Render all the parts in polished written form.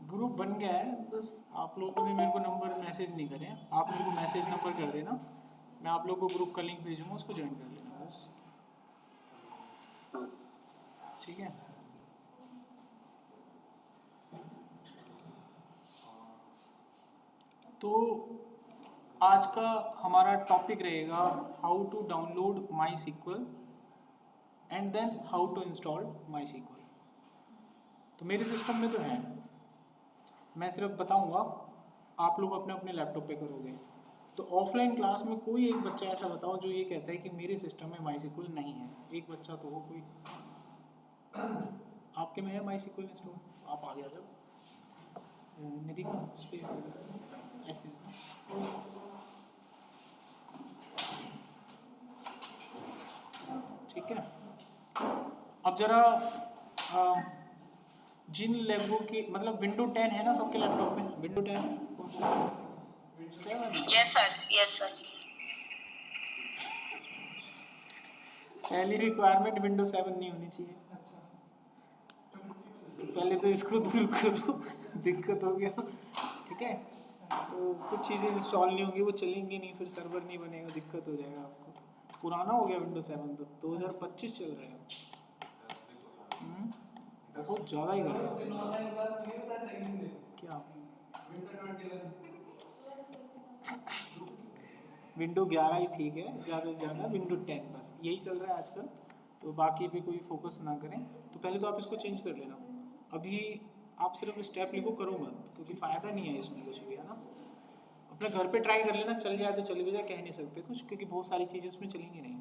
Group बन गया है, बस आप लोगों ने मेरे को नंबर मैसेज नहीं करे। आप मेरे को मैसेज नंबर कर देना, मैं आप लोगों को ग्रुप का लिंक भेजूंगा, उसको ज्वाइन कर लेना बस। ठीक है। तो आज का हमारा टॉपिक रहेगा how to download my SQL and then how to install my SQL. तो मेरे सिस्टम में तो है, मैं सिर्फ बताऊंगा, आप लोग अपने अपने लैपटॉप पे करोगे। तो ऑफलाइन क्लास में कोई एक बच्चा ऐसा बताओ जो ये कहता है कि मेरे सिस्टम में माई सीक्वल नहीं है। एक बच्चा तो हो कोई। आपके में है माई सीक्वल इंस्टॉल? आप आगे आ जाओ। निधि का स्पेस ऐसे। ठीक है। अब जरा जिन लैबों की मतलब विंडो 10 है ना सबके लैपटॉप में? विंडो 10 कौन सा? Yes sir, yes sir. पहली रिक्वायरमेंट विंडो 7 नहीं होनी चाहिए। अच्छा, तो पहले तो इसको दूर करो, दिक्कत हो गया। ठीक है, तो कुछ चीज़ें इंस्टॉल नहीं होंगी, वो चलेंगी नहीं, फिर सर्वर नहीं बनेगा, दिक्कत हो जाएगा आपको। पुराना हो गया विंडो 7, तो 2025 चल रहा है। बहुत ज़्यादा ही कर क्या विंडो 11 ही ठीक है, ज़्यादा से ज़्यादा विंडो 10 बस यही चल रहा है आजकल। तो बाकी पे कोई फोकस ना करें। तो पहले तो आप इसको चेंज कर लेना। अभी आप सिर्फ स्टेप लिखो, करो मत, क्योंकि फ़ायदा नहीं है इसमें कुछ भी, है ना। अपने घर पे ट्राई कर लेना, चल जाए तो चल भी जाए, कह नहीं सकते कुछ, क्योंकि बहुत सारी चीज़ें इसमें चलेंगी नहीं।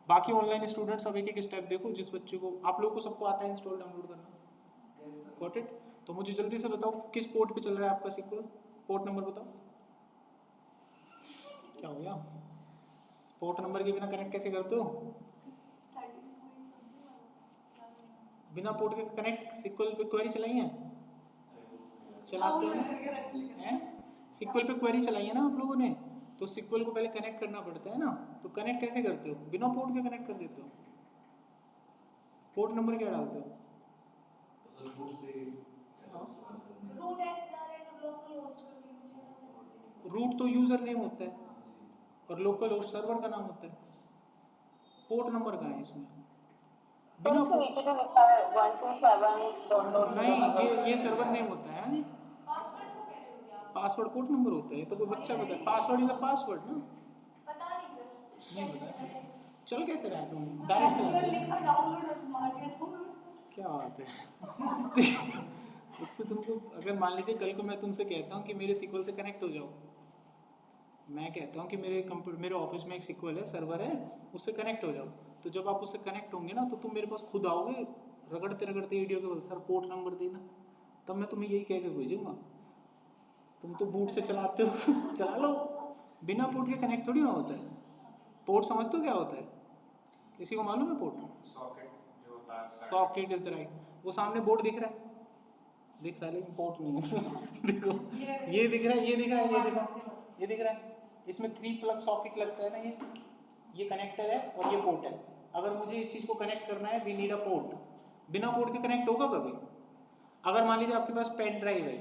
बाकी ऑनलाइन स्टूडेंट्स अब एक एक स्टेप देखो, जिस बच्चे को, आप लोगों को सबको आता है इंस्टॉल डाउनलोड करना? Got it. तो मुझे जल्दी से बताओ किस पोर्ट पे चल रहा है आपका सीक्वल? पोर्ट नंबर बताओ। क्या हो गया? पोर्ट नंबर के बिना कनेक्ट कैसे करते हो? बिना पोर्ट के कनेक्ट सीक्वल पे क्वेरी चलाई है? चलाते हैं? सीक्वल पे क्वेरी चलाई है ना आप लोगों ने? तो सीक्वल को पहले कनेक्ट करना पड़ता है ना। तो कनेक्ट कैसे करते हो? बिना पोर्ट के कनेक्ट कर देते हो? पोर्ट नंबर क्या डालते हो? रूट तो यूजर नेम होता है और लोकल होस्ट सर्वर का नाम होता है। पोर्ट नंबर कहाँ है इसमें? बिना नीचे जो लिखा है 127. नहीं, ये सर्वर नेम होता है। पासवर्ड पोर्ट नंबर होता है। तो कोई बच्चा बता, पासवर्ड इज द पासवर्ड ना। पता नहीं पता। चल कैसे रहा है तुम? क्या बात है। इससे तुमको, अगर मान लीजिए कल को मैं तुमसे कहता हूँ कि मेरे सीक्वल से कनेक्ट हो जाओ, मैं कहता हूँ कि मेरे ऑफिस में एक सीक्वल है, सर्वर है, उससे कनेक्ट हो जाओ। तो जब आप उससे कनेक्ट होंगे ना, तो तुम मेरे पास खुद आओगे रगड़ते रगड़ते वीडियो के बोल, सर पोर्ट नंबर देना। तब मैं तुम्हें यही कह के भेजूंगा। तुम तो बूट से चलाते हो, चला लो। बिना पोर्ट के कनेक्ट थोड़ी ना होता है। पोर्ट समझते हो क्या होता है? किसी को मालूम है port? Socket is the right. वो सामने बोर्ड दिख रहा है, दिख रहा है, लेकिन पोर्ट नहीं है। देखो, ये दिख रहा है, ये दिख रहा है, ये दिख रहा है, ये दिख रहा है। इसमें 3 प्लग सॉकेट लगता है ना, ये कनेक्टर है और ये पोर्ट है। अगर मुझे इस चीज़ को कनेक्ट करना है, वी नीड अ पोर्ट। बिना पोर्ट के कनेक्ट होगा कभी? अगर मान लीजिए आपके पास पेन ड्राइव है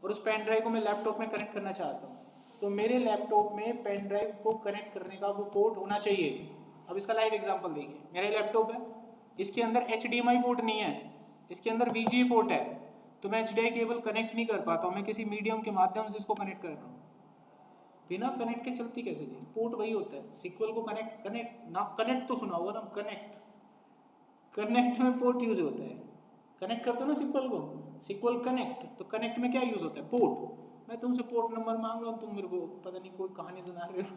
और उस पेन ड्राइव को मैं लैपटॉप में कनेक्ट करना चाहता हूँ, तो मेरे लैपटॉप में पेन ड्राइव को कनेक्ट करने का वो पोर्ट होना चाहिए। अब इसका लाइव एग्जांपल देखिए। मेरा लैपटॉप है, इसके अंदर HDMI पोर्ट नहीं है, इसके अंदर VGA पोर्ट है। तो मैं HDMI केबल कनेक्ट नहीं कर पाता हूँ, मैं किसी मीडियम के माध्यम से इसको कनेक्ट कर रहा हूँ। बिना कनेक्ट के चलती कैसे चीज? पोर्ट वही होता है। सीक्वल को कनेक्ट ना, कनेक्ट तो सुना होगा ना, कनेक्ट में पोर्ट यूज होता है। कनेक्ट करते हो ना सीक्वल को, सीक्वल कनेक्ट, तो कनेक्ट में क्या यूज होता है? पोर्ट। मैं तुमसे पोर्ट नंबर मांग रहा हूँ, तुम मेरे को पता नहीं कोई कहानी सुना रहे हो।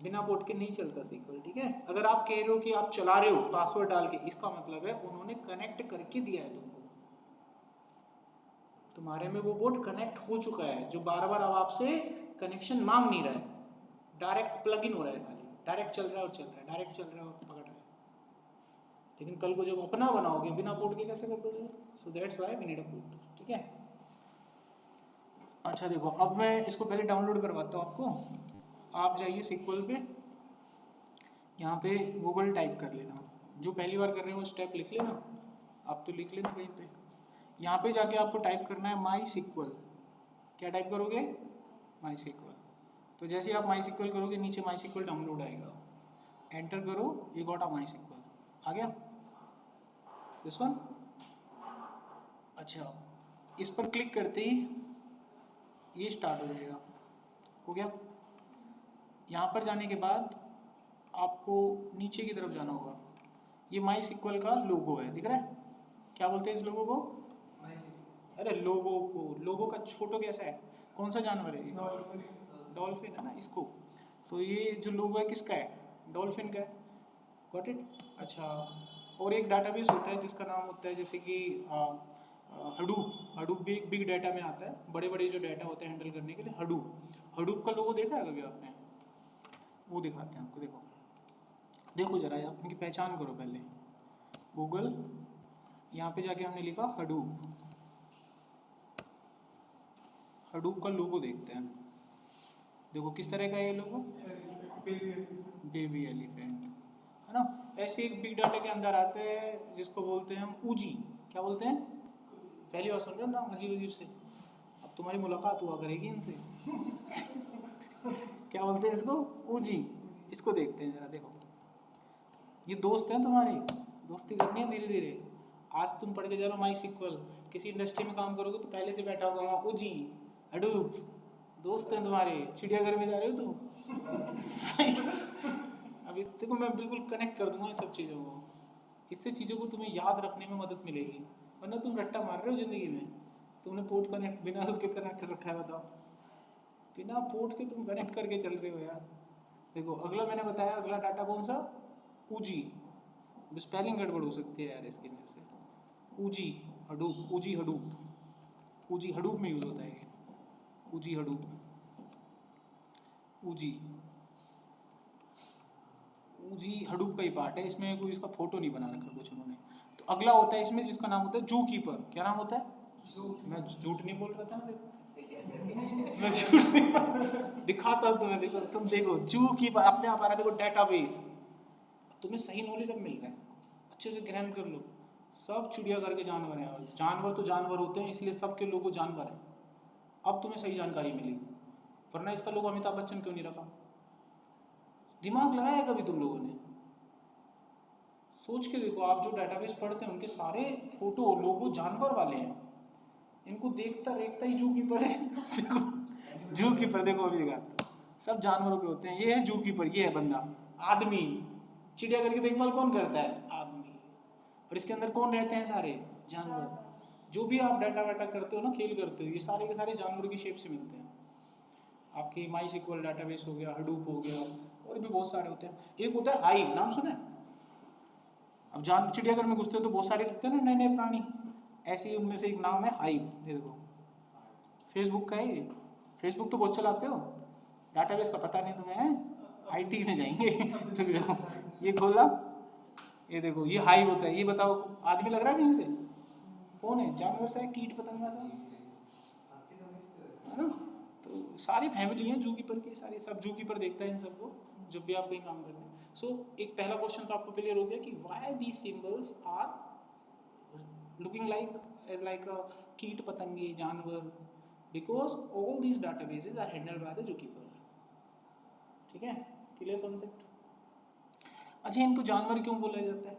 बिना पोर्ट के नहीं चलता सीक्वल। ठीक है, अगर आप कह रहे हो कि आप चला रहे हो पासवर्ड डाल के, इसका मतलब है उन्होंने कनेक्ट करके दिया है तुमको, तुम्हारे में वो पोर्ट कनेक्ट हो चुका है, जो बार बार अब आपसे कनेक्शन मांग नहीं रहा है, डायरेक्ट प्लग इन हो रहा है, खाली डायरेक्ट चल रहा है और चल रहा है, डायरेक्ट चल रहा है और पकड़ रहा है। लेकिन कल को जब अपना बनाओगे बिना पोर्ट के कैसे कर दोगे? So that's why we need a port. ठीक है, अच्छा देखो, अब मैं इसको पहले डाउनलोड करवाता हूँ आपको। आप जाइए सीक्वल पे, यहाँ पे गूगल टाइप कर लेना। जो पहली बार कर रहे हो स्टेप लिख लेना। आप तो लिख लेना कहीं पे। यहाँ पे जाके आपको टाइप करना है माई सिक्वल। क्या टाइप करोगे? माई सिक्वल। तो जैसे ही आप माई सिक्वल करोगे नीचे माई सिक्वल डाउनलोड आएगा, एंटर करो, ये गॉट अ माई सिक्वल आ गया दिस वन। अच्छा, इस पर क्लिक करते ही ये स्टार्ट हो जाएगा, हो गया। यहाँ पर जाने के बाद आपको नीचे की तरफ जाना होगा, ये माई सिक्वल का लोगो है, दिख रहा है? क्या बोलते हैं इस लोगो को? अरे लोगो को, लोगो का छोटो कैसा है? कौन सा जानवर है? डॉल्फिन है ना इसको। तो ये जो लोगो है किसका है? डॉल्फिन का है। Got it? अच्छा, और एक डाटाबेस होता है जिसका नाम होता है जैसे कि हडूप। हडूप भी एक बिग डाटा में आता है, बड़े बड़े जो डाटा होते हैं हैंडल करने के लिए। हडूप, हडूप का लोगो देखा है कभी आपने? वो दिखाते हैं आपको, देखो देखो जरा, आप इनकी पहचान करो पहले। गूगल, यहाँ पे जाके हमने लिखा हडूप, हडूप का लोगो देखते हैं। देखो किस तरह का है ये लोगो, बेबी एलिफेंट है ना। ऐसे एक बिग डाटा के अंदर आते हैं जिसको बोलते हैं हम ऊजी। क्या बोलते हैं? पहली बार सुन रहे हो ना, अजीब अजीब से। अब तुम्हारी मुलाकात हुआ करेगी इनसे। क्या बोलते हैं इसको? ऊजी। इसको देखते हैं जरा, देखो ये दोस्त हैं तुम्हारे, दोस्ती करनी है धीरे धीरे। आज तुम पढ़ के जा रहे हो माई सिक्वल, किसी इंडस्ट्री में काम करोगे तो पहले से बैठा होगा वहाँ ऊजी हडूप, दोस्त हैं तुम्हारे। चिड़ियाघर में जा रहे हो तुम। अभी देखो मैं बिल्कुल कनेक्ट कर दूंगा इन सब चीज़ों को, इससे चीज़ों को तुम्हें याद रखने में मदद मिलेगी, वरना तुम रट्टा मार रहे हो ज़िंदगी में। तुमने पोर्ट कनेक्ट बिना उसके कनेक्ट कर रखा है, बताओ, बिना पोर्ट के तुम कनेक्ट करके चल रहे हो यार। देखो अगला मैंने बताया, अगला डाटा कौन सा? ऊजी। स्पेलिंग गड़बड़ हो सकती है यार इसकी वजह से। ऊजी हडूप, ऊजी हडूप, ऊजी हडूप में यूज़ होता है ये, ऊजी हडूप, ऊजी, ऊजी हडूप का ही पार्ट है। इसमें कोई इसका फोटो नहीं बना रखा कुछ उन्होंने। तो अगला होता है इसमें जिसका नाम होता है जू कीपर। क्या नाम होता है? मैं झूठ नहीं बोल रहा था ना, देखो मैं झूठ नहीं दिखाता हूँ तुम्हें, देखो तुम देखो जू कीपर अपने आप आ रहा है, देखो डेटाबेस। तुम्हें सही नॉलेज अब मिल रहा है, अच्छे से ग्रहण कर लो। सब चिड़ियाघर के जानवर हैं, जानवर तो जानवर होते हैं इसलिए सबके लोगो जानवर हैं। अब तुम्हें सही जानकारी मिली, वरना इसका लोगो अमिताभ बच्चन क्यों नहीं रखा? दिमाग लगाया कभी तुम लोगों ने? सोच के देखो, आप जो डेटाबेस पढ़ते हैं उनके सारे फोटो लोगो जानवर वाले हैं। इनको देखता देखता ही जू कीपर है। देखो जू कीपर, देखो अभी दिखाता, सब जानवरों के होते हैं। ये है जू कीपर, ये है बंदा आदमी। चिड़ियाघर की देखभाल कौन करता है? आदमी। और इसके अंदर कौन रहते हैं? सारे जानवर। जो भी आप डाटा वाटा करते हो ना, खेल करते हो, ये सारे के सारे जानवरों की शेप से मिलते हैं। आपकी माई सिक्वल डाटाबेस हो गया, हडूप हो गया, और भी बहुत सारे होते हैं। एक होता है हाइव, नाम सुना है? अब जान चिड़ियाघर में घुसते हो तो बहुत सारे दिखते हैं ना नए नए प्राणी, ऐसे ही उनमें से एक नाम है हाइव। ये देखो फेसबुक का है ये। फेसबुक तो बहुत चलाते हो, डाटाबेस का पता नहीं तुम्हें है? आईटी में जाएंगे। ये खोला, ये देखो ये हाइव होता है। ये बताओ आदमी लग रहा है कहीं से? कौन है? जानवर से है, कीट पतंगा से है ना। तो सारी फैमिली है जू कीपर की, सारी सब जू कीपर देखता है इन सबको जब भी आप कहीं काम करते हैं। सो एक पहला क्वेश्चन तो आपको क्लियर हो गया कि why these symbols are looking like as like a कीट पतंगे जानवर, because all these databases are handled by the ZooKeeper. ठीक है, क्लियर कॉन्सेप्ट? अच्छा, इनको जानवर क्यों बोला जाता है?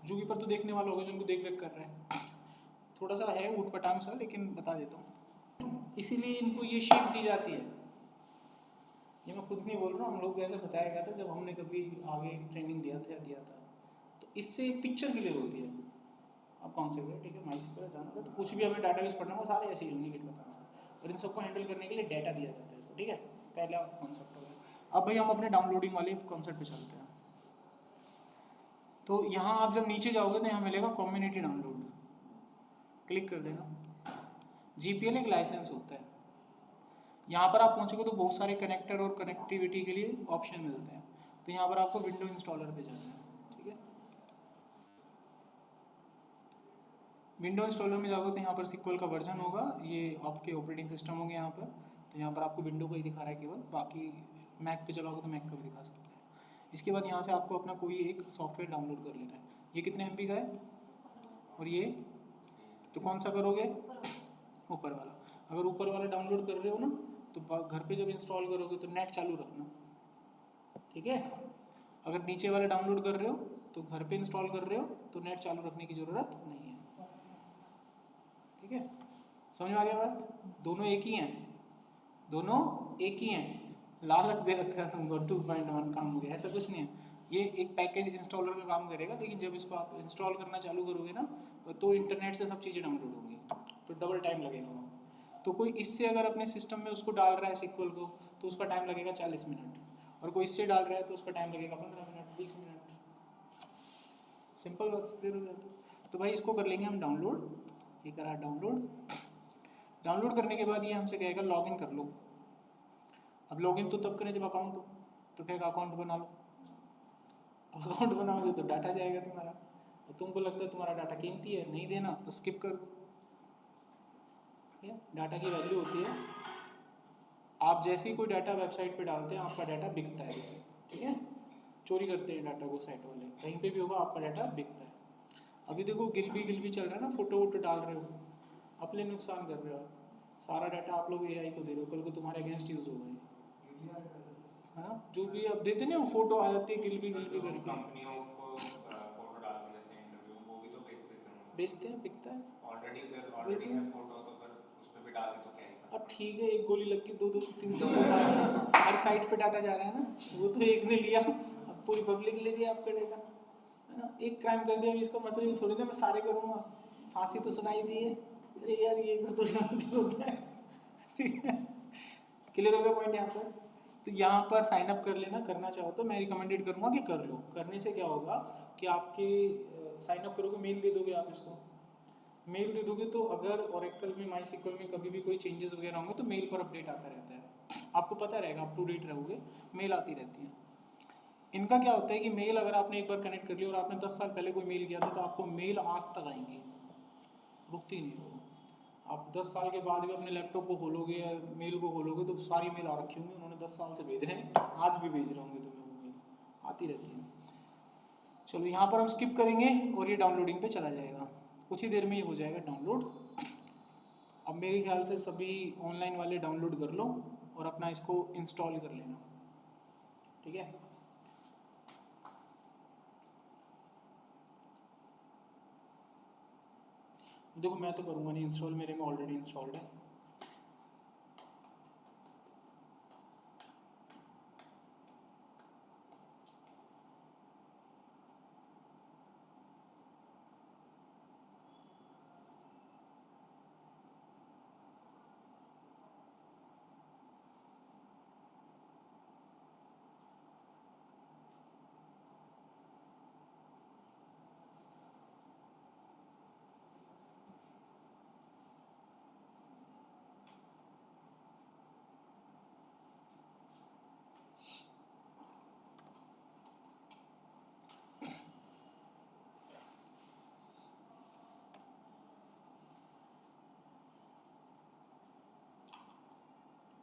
जू कीपर तो देखने वाला होगा जिनको देख रेख कर रहे हैं। थोड़ा सा है ऊट पटांग सा, लेकिन बता देता हूँ। इसीलिए इनको ये शेप दी जाती है। ये मैं खुद नहीं बोल रहा हूँ, हम लोग को ऐसे बताया गया था जब हमने कभी आगे ट्रेनिंग दिया था। तो इससे एक पिक्चर क्लियर होती है। अब कॉन्सेप्ट है, ठीक है, माई सिक्वल जानवर, तो कुछ भी हमें डाटाबेस पढ़ना हो सारे ऐसे ही होंगे गिट पटांग से, और इन सबको हैंडल करने के लिए डाटा दिया जाता है इसको। ठीक है, पहला कॉन्सेप्ट हो गया। अब भाई हम अपने डाउनलोडिंग वाले कॉन्सेप्ट पे चलते हैं। तो यहाँ आप जब नीचे जाओगे तो यहाँ मिलेगा कम्युनिटी डाउनलोड, क्लिक कर देना। जीपीएल एक लाइसेंस होता है। यहाँ पर आप पहुँचोगे तो बहुत सारे कनेक्टर और कनेक्टिविटी के लिए ऑप्शन मिलते हैं। तो यहाँ पर आपको विंडो इंस्टॉलर पे जाना है। ठीक है, विंडो इंस्टॉलर में जाओगे तो यहाँ पर सिक्वल का वर्जन होगा, ये आपके ऑपरेटिंग सिस्टम होंगे यहाँ पर। तो यहाँ पर आपको विंडो का ही दिखा रहा है केवल, बाकी मैक पे चलाओगे तो मैक का भी दिखा सकता है। इसके बाद यहाँ से आपको अपना कोई एक सॉफ्टवेयर डाउनलोड कर लेना है। ये कितने MB का है और ये, तो कौन सा करोगे, ऊपर वाला। अगर ऊपर वाला डाउनलोड कर रहे हो ना तो घर पे जब इंस्टॉल करोगे तो नेट चालू रखना, ठीक है। अगर नीचे वाला डाउनलोड कर रहे हो तो घर पे इंस्टॉल कर रहे हो तो नेट चालू रखने की ज़रूरत नहीं है, ठीक है। समझ में आ गया बात? दोनों एक ही हैं, दोनों एक ही हैं। लालच दे रखा है तुमको 2.1 काम हो गया, ऐसा कुछ नहीं है। ये एक पैकेज इंस्टॉलर का काम करेगा, लेकिन जब इसको आप इंस्टॉल करना चालू करोगे ना तो इंटरनेट से सब चीज़ें डाउनलोड होंगी, तो डबल टाइम लगेगा वहाँ। तो कोई इससे अगर अपने सिस्टम में उसको डाल रहा है सिक्वल को तो उसका टाइम लगेगा 40 मिनट, और कोई इससे डाल रहा है तो उसका टाइम लगेगा 15 मिनट 20 मिनट। सिंपल बात क्लियर हो जाती है। तो भाई इसको कर लेंगे हम डाउनलोड। ये करा डाउनलोड। डाउनलोड करने के बाद ये हमसे कहेगा लॉगिन कर लो। अब लॉगिन तो तब करें जब अकाउंट हो, तो कहेगा अकाउंट बना लो। अकाउंट बनाओगे तो डाटा जाएगा तुम्हारा, और तुमको लगता है तुम्हारा डाटा कीमती है, नहीं देना तो स्किप कर दो। ठीक है, डाटा की वैल्यू होती है, आप जैसे ही कोई डाटा वेबसाइट पे डालते हैं आपका डाटा बिकता है, ठीक है। चोरी करते हैं डाटा को साइट वाले, कहीं पे भी होगा आपका डाटा बिकता है। अभी देखो गिल भी चल रहा है ना, फोटो वोटो डाल रहे हो, अपने नुकसान कर रहे हो। सारा डाटा आप लोग AI को दे दो, कल को तुम्हारे अगेंस्ट यूज होगा ये, है ना। जो भी आप देते ना वो फोटो आ जाती है गिल भी करके, कंपनियों को फोटो डाल के जैसे इंटरव्यू वो भी तो बेचते हैं, बिकता है ऑलरेडी है फोटो, तो फिर उस पे भी डाल दे तो क्या ही। अब ठीक है, एक गोली लग गई, दो 3 हर साइट पे डाटा जा रहा है ना, वो तो एक ने लिया, अब पूरी पब्लिक ले लिया आपका डाटा, है ना। एक क्राइम कर दिया, इसका मतलब ये थोड़ी ना मैं सारे करूँगा। फांसी तो सुनाई दी है, अरे यार ये तो होता है, ठीक है। क्लियर हो गया पॉइंट यहाँ पर? तो यहाँ पर साइन अप कर लेना, करना चाहो तो मैं रिकमेंडेड करूँगा कि कर लो। करने से क्या होगा कि आपके साइन अप करोगे, मेल दे दोगे आप इसको, मेल दे दोगे तो अगर ओरेकल में MySQL में कभी भी कोई चेंजेस वगैरह होंगे तो मेल पर अपडेट आता रहता है, आपको पता रहेगा, अप टू डेट रहोगे, मेल आती रहती है। इनका क्या होता है कि मेल अगर आपने एक बार कनेक्ट कर लिया और आपने 10 साल पहले कोई मेल किया था तो आपको मेल आज तक आएंगी, रुकती नहीं वो। आप 10 साल के बाद भी अपने लैपटॉप को खोलोगे या मेल को खोलोगे तो सारी मेल आ रखी होंगी, उन्होंने 10 साल से भेज रहे हैं, आज भी भेज रहे होंगे तुम्हें, वो मेल आती रहती है। चलो यहाँ पर हम स्किप करेंगे और ये डाउनलोडिंग पे चला जाएगा, कुछ ही देर में ये हो जाएगा डाउनलोड। अब मेरे ख्याल से सभी ऑनलाइन वाले डाउनलोड कर लो और अपना इसको इंस्टॉल कर लेना, ठीक है। देखो मैं तो करूँगा नहीं इंस्टॉल, मेरे में ऑलरेडी इंस्टॉल्ड है।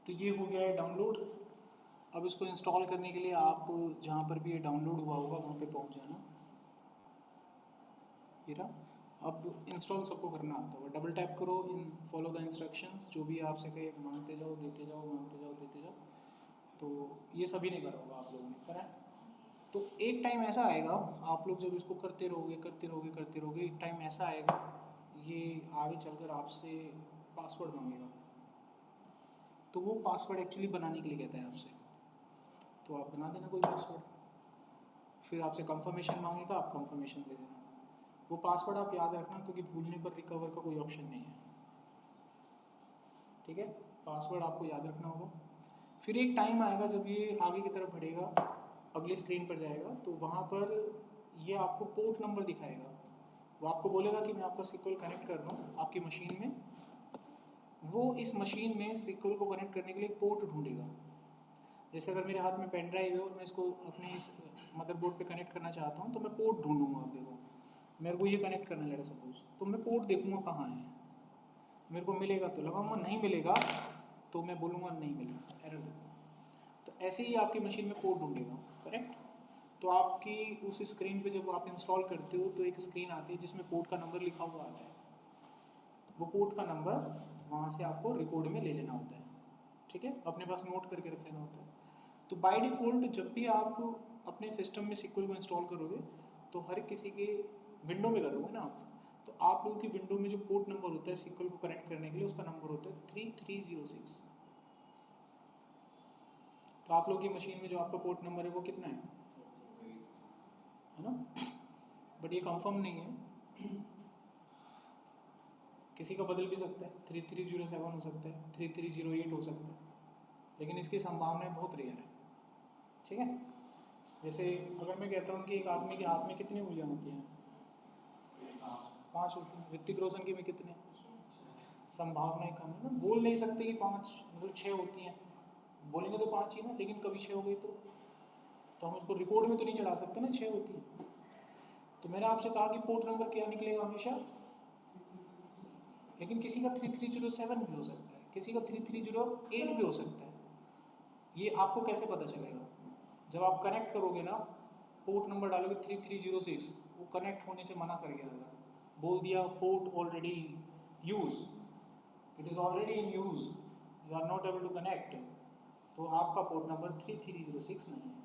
तो ये हो गया है डाउनलोड। अब इसको इंस्टॉल करने के लिए आप जहाँ पर भी ये डाउनलोड हुआ होगा वहाँ पे पहुँच जाना। ये रहा। अब इंस्टॉल सबको करना आता होगा, डबल टैप करो, इन फॉलो द इंस्ट्रक्शंस, जो भी आपसे कहे मांगते जाओ, देते जाओ, मांगते जाओ, देते जाओ। तो ये सभी ने करा होगा, आप लोगों ने करा है। तो एक टाइम ऐसा आएगा, आप लोग जब इसको करते रहोगे करते रहोगे करते रहोगे, एक टाइम ऐसा आएगा ये आगे चलकर आपसे पासवर्ड मांगेगा। तो वो पासवर्ड एक्चुअली बनाने के लिए कहता है आपसे, तो आप बना देना कोई पासवर्ड। फिर आपसे कंफर्मेशन मांगेगा, आप कंफर्मेशन दे देना। वो पासवर्ड आप याद रखना, क्योंकि भूलने पर रिकवर का कोई ऑप्शन नहीं है, ठीक है। पासवर्ड आपको याद रखना होगा। फिर एक टाइम आएगा जब ये आगे की तरफ बढ़ेगा, अगली स्क्रीन पर जाएगा, तो वहाँ पर ये आपको पोर्ट नंबर दिखाएगा। वो आपको बोलेगा कि मैं आपका SQL कनेक्ट कर रहा हूँ आपकी मशीन में। वो इस मशीन में SQL को कनेक्ट करने के लिए पोर्ट ढूंढेगा। जैसे अगर मेरे हाथ में पेन ड्राइव है और मैं इसको अपने इस मदरबोर्ड पे कनेक्ट करना चाहता हूँ तो मैं पोर्ट ढूंढूंगा। आप देखो मेरे को ये कनेक्ट करना है सपोज, तो मैं पोर्ट देखूंगा कहाँ है, मेरे को मिलेगा तो लगाऊंगा, नहीं मिलेगा तो मैं बोलूँगा नहीं मिला, एरर। तो ऐसे ही आपकी मशीन में कोड ढूंढेगा, करेक्ट। तो आपकी उस स्क्रीन पे जब आप इंस्टॉल करते हो तो एक स्क्रीन आती है जिसमें पोर्ट का नंबर लिखा हुआ आता है। वो पोर्ट का नंबर वहाँ से आपको रिकॉर्ड में ले लेना होता है, ठीक है, अपने पास नोट करके रख लेना होता है। तो बाय डिफ़ॉल्ट जब भी आप अपने सिस्टम में SQL को इंस्टॉल करोगे तो हर किसी के विंडो में करोगे ना आप, तो आप लोगों की विंडो में जो पोर्ट नंबर होता है SQL को कनेक्ट करने के लिए, उसका नंबर होता है 3306। तो आप लोगों की मशीन में जो आपका पोर्ट नंबर है वो कितना है ना? बट ये कंफर्म नहीं है, किसी का बदल भी सकता है, 3307 हो सकता है, 3308 हो सकता है, लेकिन इसकी संभावनाएं बहुत रेयर है, ठीक है। जैसे अगर मैं कहता हूँ कि एक आदमी के हाथ में कितनी उंगलियां होती हैं? 5 होती हैं। ऋतिक रोशन की में कितने? संभावनाएं कम है ना, बोल नहीं सकते कि 5, मतलब 6 होती हैं, बोलेंगे तो 5 ही ना, लेकिन कभी 6 हो गई तो हम उसको रिकॉर्ड में तो नहीं चढ़ा सकते ना 6 होती है। तो मैंने आपसे कहा कि पोर्ट नंबर क्या निकलेगा हमेशा, लेकिन किसी का 3307 भी हो सकता है, किसी का 3308 भी हो सकता है। ये आपको कैसे पता चलेगा? जब आप कनेक्ट करोगे ना, पोर्ट नंबर डालोगे 3306, वो कनेक्ट होने से मना कर गया था, बोल दिया port already use, it is already in use, you are not able to connect, तो आपका पोर्ट नंबर 3306 नहीं है।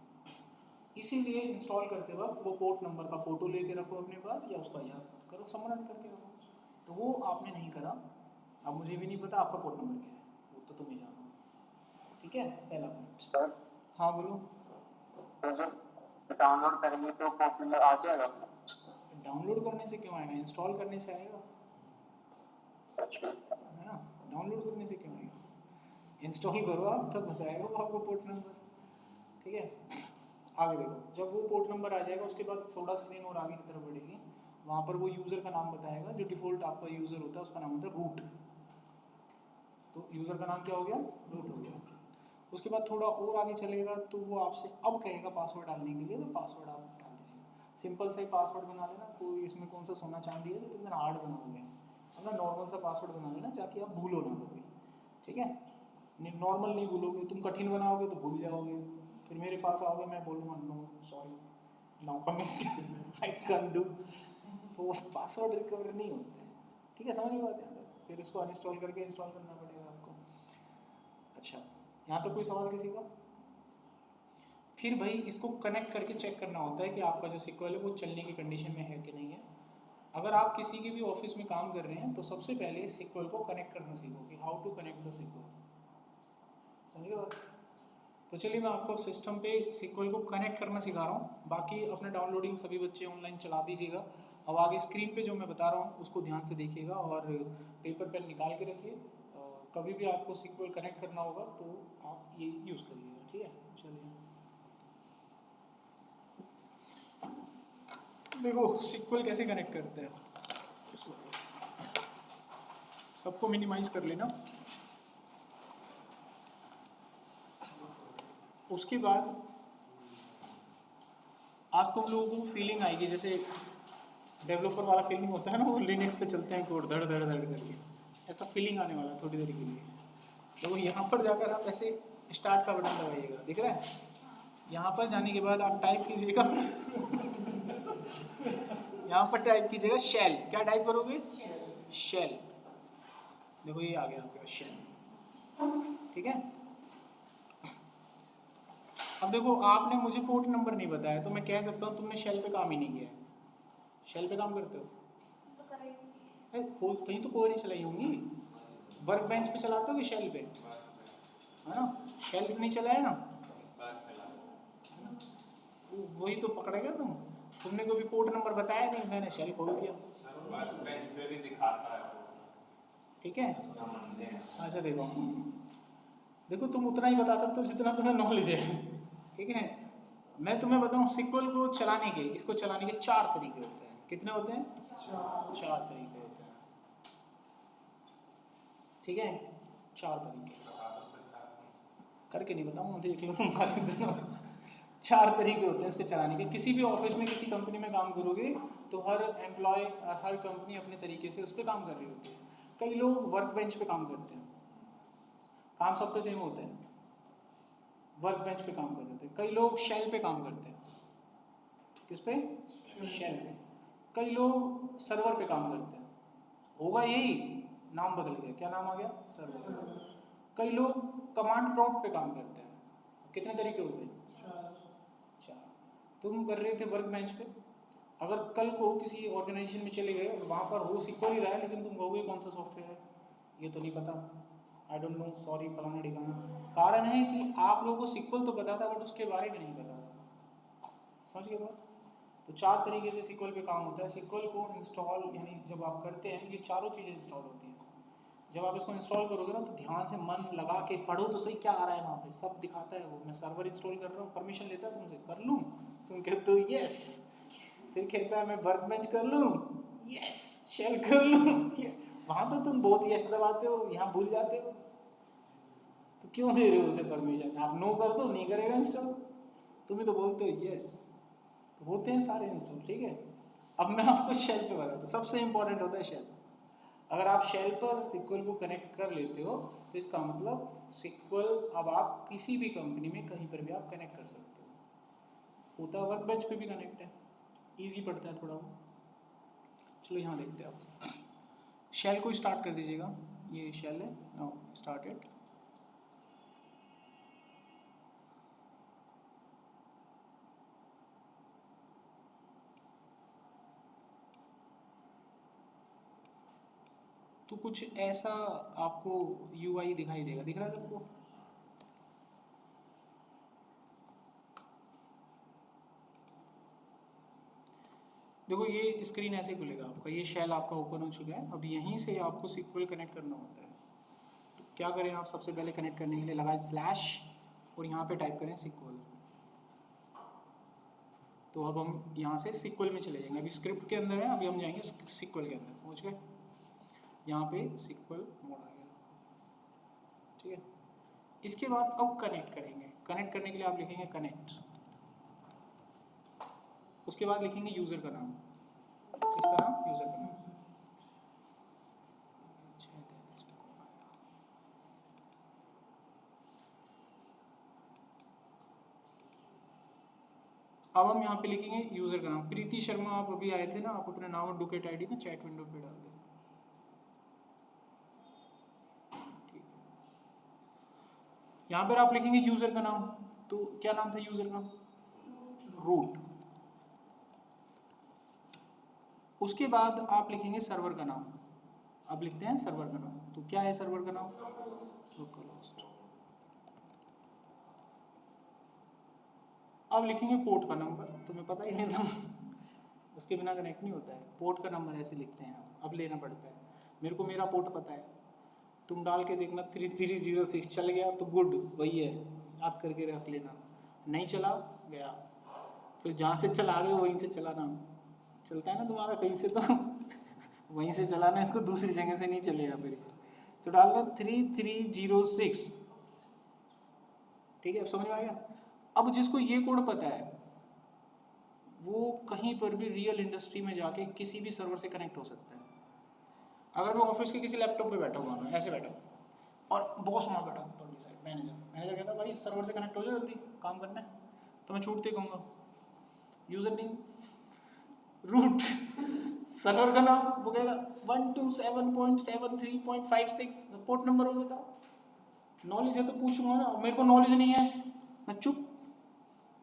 इसीलिए इंस्टॉल करते वक्त वो पोर्ट नंबर का फोटो लेके रखो अपने पास, या उसका याद करो, समरण करके रखो। तो वो आपने नहीं करा, अब मुझे भी नहीं पता आपका पोर्ट नंबर क्या है, वो तो तुम ही जानो, ठीक है। पहला पॉइंट। हाँ बोलो। डाउनलोड करेंगे तो पोर्ट नंबर आ जाएगा? डाउनलोड करने से क्यों आएगा, इंस्टॉल करने से आएगा, है ना। डाउनलोड करने से क्यों आएगा, इंस्टॉल करो आप, तब बताएगा वो आपको पोर्ट नंबर, ठीक है। आगे देखो, जब वो पोर्ट नंबर आ जाएगा उसके बाद थोड़ा स्क्रीन और आगे की तरफ बढ़ेगी, वहाँ पर वो यूज़र का नाम बताएगा, जो डिफ़ॉल्ट आपका यूज़र होता है उसका नाम होता है रूट। तो यूज़र का नाम क्या हो गया, रूट हो गया। उसके बाद थोड़ा और आगे चलेगा तो वो आपसे अब कहेगा पासवर्ड डालने के लिए, तो पासवर्ड आप डाल दीजिए, सिंपल सा ही पासवर्ड बना लेना, कोई इसमें कौन सा सोना चांदी है जो तुम हार्ड बनाओगे, है ना। नॉर्मल सा पासवर्ड बना लेना ताकि आप भूलो ना कभी, ठीक है। नॉर्मल नहीं भूलोगे, तुम कठिन बनाओगे तो भूल जाओगे, फिर मेरे पास आओगे, मैं बोलूँगा no sorry, no comment, I can do, तो पासवर्ड रिकवर नहीं होता है, ठीक है, समझ में बात है। फिर इसको अनइंस्टॉल करके इंस्टॉल करना पड़ेगा आपको। अच्छा, यहाँ तक कोई सवाल किसी का? फिर भाई इसको कनेक्ट करके चेक करना होता है कि आपका जो SQL है वो चलने की कंडीशन में है कि नहीं है। अगर आप किसी के भी ऑफिस में काम कर रहे हैं तो सबसे पहले SQL को कनेक्ट करना सीखो कि how to connect the SQL, समझिए बात। तो चलिए मैं आपको सिस्टम पे SQL को कनेक्ट करना सिखा रहा हूँ, बाकी अपना डाउनलोडिंग सभी बच्चे ऑनलाइन चला दीजिएगा। अब आगे स्क्रीन पे जो मैं बता रहा हूँ उसको ध्यान से देखिएगा और पेपर पेन निकाल के रखिए, कभी भी आपको SQL कनेक्ट करना होगा तो आप ये यूज़ करिएगा, ठीक है। चलिए देखो SQL कैसे कनेक्ट करते हैं, सबको मिनिमाइज कर लेना। उसके बाद आज तुम लोगों को फीलिंग आएगी, जैसे डेवलपर वाला फीलिंग होता है ना, वो लिनक्स पे चलते हैं कोड धड़ धड़ धड़ करके, ऐसा फीलिंग आने वाला थोड़ी देर के लिए। तो यहाँ पर जाकर आप ऐसे स्टार्ट का बटन दबाइएगा, दिख रहा है, यहाँ पर जाने के बाद आप टाइप कीजिएगा यहाँ पर टाइप कीजिएगा शेल, क्या टाइप करोगे, शेल, देखो ये आ गया आपका शेल, ठीक है। अब देखो आपने मुझे पोर्ट नंबर नहीं बताया तो मैं कह सकता हूँ तुमने शेल पे काम ही नहीं किया है। शेल पे काम करते हो तो कहीं तो कोई नहीं चलाई होंगी, वर्क बेंच पे चलाते हो कि शेल पे, है ना, शेल पे नहीं चलाया ना, वही तो पकड़ेगा तुमने कभी पोर्ट नंबर बताया नहीं, मैंने शेल खोल दिया, ठीक है। अच्छा देखो तुम उतना ही बता सकते हो जितना तुम्हें नॉलेज है, ठीक है। मैं तुम्हें बताऊं SQL को चलाने के, इसको चलाने के 4 तरीके होते हैं। कितने होते हैं? 4 तरीके होते हैं, ठीक है। 4 तरीके करके नहीं बताऊँ, देख लो 4 तरीके होते हैं इसको चलाने के। किसी भी ऑफिस में किसी कंपनी में काम करोगे तो हर एम्प्लॉय और हर कंपनी अपने तरीके से उस पर काम कर रही होती है। कई लोग वर्क बेंच पे काम करते हैं, काम सब पे सेम होता है, वर्क बेंच पे काम कर रहे थे। कई लोग शेल पे काम करते हैं, किस पे? शेल पे। कई लोग सर्वर पे काम करते हैं, होगा यही, नाम बदल गया, क्या नाम आ गया? सर्वर। कई लोग कमांड प्रॉम्प्ट पे काम करते हैं, कितने तरीके होते हैं? 4। तुम कर रहे थे वर्क बेंच पे, अगर कल को किसी ऑर्गेनाइजेशन में चले गए और वहाँ पर हो सिक्योर ही रहा है, लेकिन तुम कहोगे कौन सा सॉफ्टवेयर है, ये तो नहीं पता, आई डोंट नो, सॉरी, फलाना ठिकाना। कारण है कि आप लोगों को सिक्वल तो पता था बट उसके बारे में नहीं पता था। समझ गए बात? तो 4 तरीके से सिक्वल पे काम होता है। सिक्वल को इंस्टॉल यानी जब आप करते हैं, ये चारों चीज़ें इंस्टॉल होती हैं। जब आप इसको इंस्टॉल करोगे ना तो ध्यान से मन लगा के पढ़ो तो सही क्या आ रहा है वहाँ पे, सब दिखाता है वो। मैं सर्वर इंस्टॉल कर रहा हूँ, परमिशन लेता है तुमसे, कर लूँ, तुम कहते हो यस, फिर कहता है मैं वर्क बेंच कर लूँ, यस, शेल कर लूँ, वहाँ तो तुम बहुत यस दबाते हो, यहाँ भूल जाते हो, तो क्यों दे रहे हो उसे परमिशन? आप नो कर दो, नहीं करेगा इंस्टॉल, तुम्हें तो बोलते हो यस। तो होते हैं सारे इंस्टॉल, ठीक है। अब मैं आपको शेल पे बताता हूँ, सबसे इंपॉर्टेंट होता है शेल। अगर आप शेल पर सिक्वल को कनेक्ट कर लेते हो तो इसका मतलब सिक्वल अब आप किसी भी कंपनी में कहीं पर भी आप कनेक्ट कर सकते हो। होता है वर्क बेंच पे भी कनेक्ट है, इजी पड़ता है थोड़ा वो। चलो यहाँ देखते हैं आप, शेल को स्टार्ट कर दीजिएगा, ये शेल है, नाउ स्टार्ट इट। तो कुछ ऐसा आपको यूआई दिखाई देगा, दिख रहा है सबको? देखो ये स्क्रीन ऐसे खुलेगा आपका, ये शेल आपका ओपन हो चुका है। अब यहीं से आपको सिक्वल कनेक्ट करना होता है। तो क्या करें आप, सबसे पहले कनेक्ट करने के लिए लगाएं स्लैश और यहाँ पे टाइप करें सिक्वल। तो अब हम यहाँ से सिक्वल में चले जाएंगे, अभी स्क्रिप्ट के अंदर है, अभी हम जाएंगे सिक्वल के अंदर। पहुँच गए, यहाँ पे सिक्वल मोड आ गया, ठीक है। इसके बाद अब कनेक्ट करेंगे। कनेक्ट करने के लिए आप लिखेंगे कनेक्ट, उसके बाद लिखेंगे यूज़र का नाम। किसका नाम? यूज़र का नाम। अब हम यहाँ पे लिखेंगे यूज़र का नाम। प्रीति शर्मा आप अभी आए थे ना, आप अपना नाम और डुकेट आईडी ना चैट विंडो पे डाल दें, ठीक है। यहाँ पर आप लिखेंगे यूज़र का नाम, तो क्या नाम था यूज़र का? रूट। उसके बाद आप लिखेंगे सर्वर का नाम। अब लिखते हैं सर्वर का नाम, तो क्या है सर्वर का नाम? लोकलहोस्ट। अब लिखेंगे पोर्ट का नंबर, तुम्हें पता ही नहीं था, उसके बिना कनेक्ट नहीं होता है। पोर्ट का नंबर ऐसे लिखते हैं, अब लेना पड़ता है। मेरे को मेरा पोर्ट पता है, तुम डाल के देखना 3306 चल गया तो गुड, वही है, याद करके रख लेना। नहीं चला गया, फिर जहाँ से चला रहे हो वहीं से चलाना। चलता है ना तुम्हारा कहीं से तो वहीं से चलाना, इसको दूसरी जगह से नहीं चलेगा फिर। तो डालना 3306, ठीक है, अब समझ में आ गया। अब जिसको ये कोड पता है वो कहीं पर भी रियल इंडस्ट्री में जाके किसी भी सर्वर से कनेक्ट हो सकता है। अगर मैं ऑफिस के किसी लैपटॉप पे बैठा हुआ हूँ, ऐसे बैठा हूँ और बॉस वहाँ बैठा ऊपर की साइड, मैनेजर कहता है भाई सर्वर से कनेक्ट हो जाए, जल्दी काम करना है, तो मैं छूटते कहूँगा यूज़र नेम रूट, सर्वर का नाम, वो कहेगा 127.73.56, पोर्ट नंबर वो बताओ। नॉलेज है तो पूछूंगा ना, मेरे को नॉलेज नहीं है, मैं चुप,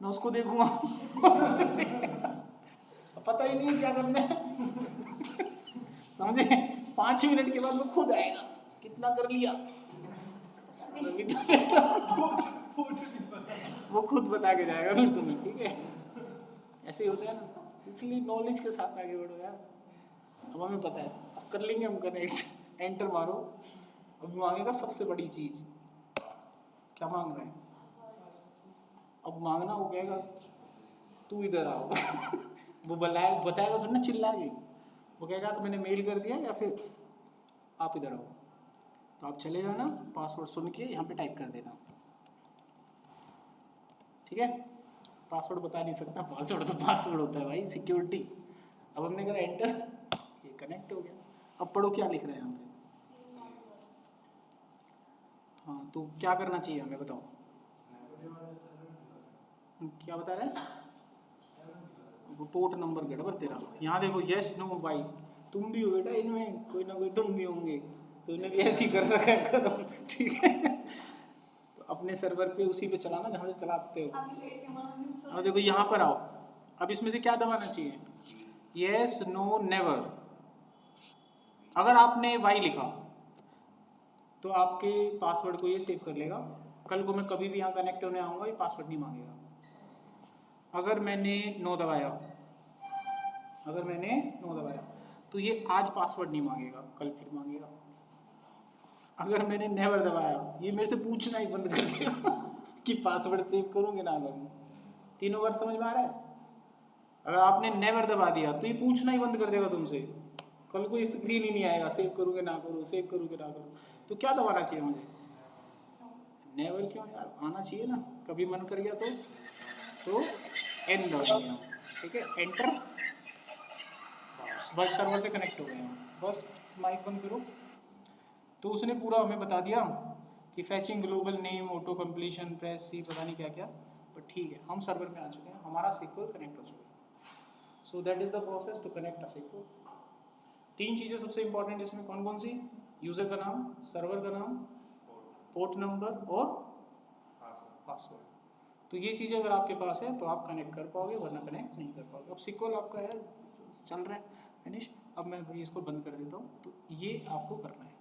मैं उसको देखूंगा पता ही नहीं है क्या करना है समझे? 5 मिनट के बाद वो खुद आएगा, कितना कर लिया वो खुद बता के जाएगा फिर तुम्हें, ठीक है। ऐसे ही होता है ना, इसलिए नॉलेज के साथ आगे बढ़ो यार। अब हमें पता है, अब कर लेंगे हम कनेक्ट, एंटर मारो। अब मांगेगा सबसे बड़ी चीज, क्या मांग रहे हैं? अब मांगना, वो कहेगा तू इधर आओ वो बताएगा थोड़ा ना चिल्ला के, वो कहेगा तो मैंने मेल कर दिया या फिर आप इधर आओ। तो आप चले जाना, पासवर्ड सुन के यहाँ पे टाइप कर देना, ठीक है। पासवर्ड बता नहीं सकता, पासवर्ड तो पासवर्ड होता है भाई, सिक्योरिटी। अब हमने करा एंटर, ये कनेक्ट हो गया। अब पढ़ो क्या लिख रहे हैं यहाँ पे। हाँ, तो क्या करना चाहिए हमें बताओ, क्या बता रहे हैं? वो पोर्ट नंबर गड़बड़ तेरा। यहाँ देखो यस नो वाई, तुम भी हो बेटा इनमें, कोई ना कोई तुम भी होंगे, तुमने भी ऐसी कर रखा है कदम, ठीक है। तो अपने सर्वर पे उसी पे चलाना जहाँ से चलाते हो। अब देखो यहाँ पर आओ, अब इसमें से क्या दबाना चाहिए, यस नो नेवर। अगर आपने वाई लिखा तो आपके पासवर्ड को ये सेव कर लेगा, कल को मैं कभी भी यहाँ कनेक्ट होने आऊँगा ये पासवर्ड नहीं मांगेगा। अगर मैंने नो दबाया, अगर मैंने नो दबाया तो ये आज पासवर्ड नहीं मांगेगा, कल फिर मांगेगा। अगर मैंने नेवर दबाया ये मेरे से पूछना ही बंद कर देगा कि पासवर्ड सेव करूँ कि ना करूँ। तीनों बार समझ में आ रहा है। अगर आपने नेवर दबा दिया तो ये पूछना ही बंद कर देगा तुमसे, कल को ये स्क्रीन ही नहीं आएगा सेव करूँ कि ना करूँ, सेव करूँ कि ना करूँ। तो क्या दबाना चाहिए मुझे, नेवर। क्यों यार, आना चाहिए ना, कभी मन कर गया तो एन दबाएंगे, ठीक है, एंटर। बस सर्वर से कनेक्ट हो गए हैं, बस माइक बंद करो। तो उसने पूरा हमें बता दिया कि fetching global name, auto completion, press C, पता नहीं क्या क्या, बट ठीक है हम सर्वर में आ चुके हैं, हमारा SQL कनेक्ट हो चुका है। So that is the process to connect a SQL। 3 चीज़ें सबसे इंपॉर्टेंट इसमें, कौन कौन सी, यूज़र का नाम, सर्वर का नाम, पोर्ट नंबर और पासवर्ड। तो ये चीज़ें अगर आपके पास है तो आप कनेक्ट कर पाओगे, वरना कनेक्ट नहीं कर पाओगे। अब SQL आपका है, चल रहा है, फिनिश। अब मैं भाई इसको बंद कर देता हूँ, तो ये आपको करना है,